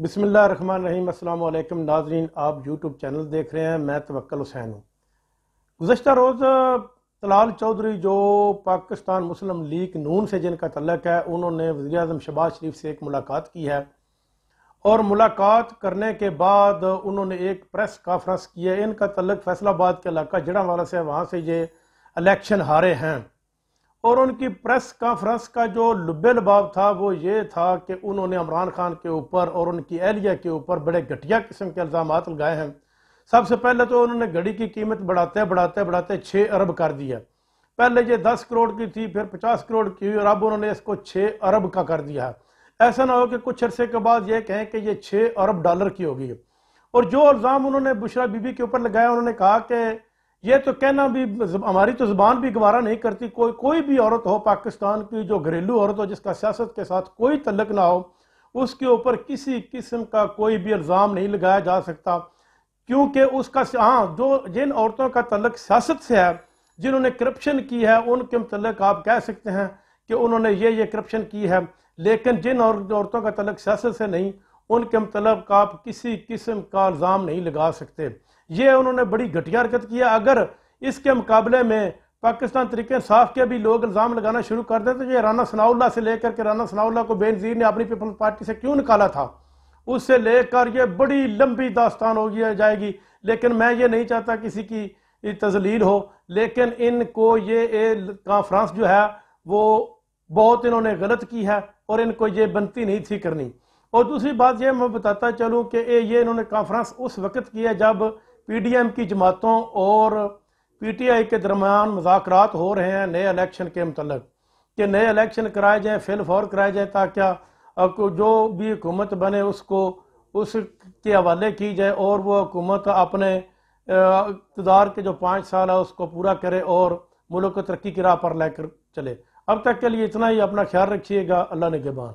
بسم اللہ الرحمن الرحیم۔ السلام علیکم ناظرین، آپ یوٹیوب چینل دیکھ رہے ہیں، میں توکل حسین ہوں۔ گزشتہ روز طلال چودھری جو پاکستان مسلم لیگ نون سے جن کا تعلق ہے، انہوں نے وزیر اعظم شہباز شریف سے ایک ملاقات کی ہے، اور ملاقات کرنے کے بعد انہوں نے ایک پریس کانفرنس کی ہے۔ ان کا تعلق فیصل آباد کے علاقہ جڑاوالا سے، وہاں سے یہ الیکشن ہارے ہیں، اور ان کی پریس کانفرنس کا جو لب لباب تھا وہ یہ تھا کہ انہوں نے عمران خان کے اوپر اور ان کی اہلیہ کے اوپر بڑے گھٹیا قسم کے الزامات لگائے ہیں۔ سب سے پہلے تو انہوں نے گھڑی کی قیمت بڑھاتے 6 ارب کر دیا۔ پہلے یہ 10 کروڑ کی تھی، پھر 50 کروڑ کی ہوئی، اور اب انہوں نے اس کو 6 ارب کا کر دیا ہے۔ ایسا نہ ہو کہ کچھ عرصے کے بعد یہ کہیں کہ یہ 6 ارب ڈالر کی ہوگی۔ اور جو الزام انہوں نے بشرا بی بی کے اوپر لگایا، انہوں نے کہا کہ یہ تو کہنا بھی، ہماری تو زبان بھی گوارا نہیں کرتی، کوئی بھی عورت ہو پاکستان کی جو گھریلو عورت ہو، جس کا سیاست کے ساتھ کوئی تعلق نہ ہو، اس کے اوپر کسی قسم کا کوئی بھی الزام نہیں لگایا جا سکتا، کیونکہ اس کا جن عورتوں کا تعلق سیاست سے ہے، جنہوں نے کرپشن کی ہے، ان کے متعلق آپ کہہ سکتے ہیں کہ انہوں نے یہ کرپشن کی ہے، لیکن جن عورتوں کا تعلق سیاست سے نہیں، ان کے متعلق آپ کسی قسم کا الزام نہیں لگا سکتے۔ یہ انہوں نے بڑی گھٹیا حرکت کیا۔ اگر اس کے مقابلے میں پاکستان تحریک انصاف کے بھی لوگ الزام لگانا شروع کر دیں، تو یہ رانا ثناء اللہ سے لے کر کے، رانا ثناء اللہ کو بے نظیر نے اپنی پیپلز پارٹی سے کیوں نکالا تھا، اس سے لے کر یہ بڑی لمبی داستان ہو جائے گی، لیکن میں یہ نہیں چاہتا کسی کی تذلیل ہو، لیکن ان کو یہ کانفرنس جو ہے وہ بہت انہوں نے غلط کی ہے، اور ان کو یہ بنتی نہیں تھی کرنی۔ اور دوسری بات یہ میں بتاتا چلوں کہ یہ انہوں نے کانفرنس اس وقت کی ہے جب پی ڈی ایم کی جماعتوں اور پی ٹی آئی کے درمیان مذاکرات ہو رہے ہیں نئے الیکشن کے متعلق، کہ نئے الیکشن کرائے جائیں، فی الفور کرائے جائیں، تاکہ جو بھی حکومت بنے اس کے حوالے کی جائے، اور وہ حکومت اپنے اقتدار کے جو 5 سال ہے اس کو پورا کرے اور ملک کو ترقی کی راہ پر لے کر چلے۔ اب تک کے لیے اتنا ہی۔ اپنا خیال رکھیے گا۔ اللہ نگہبان۔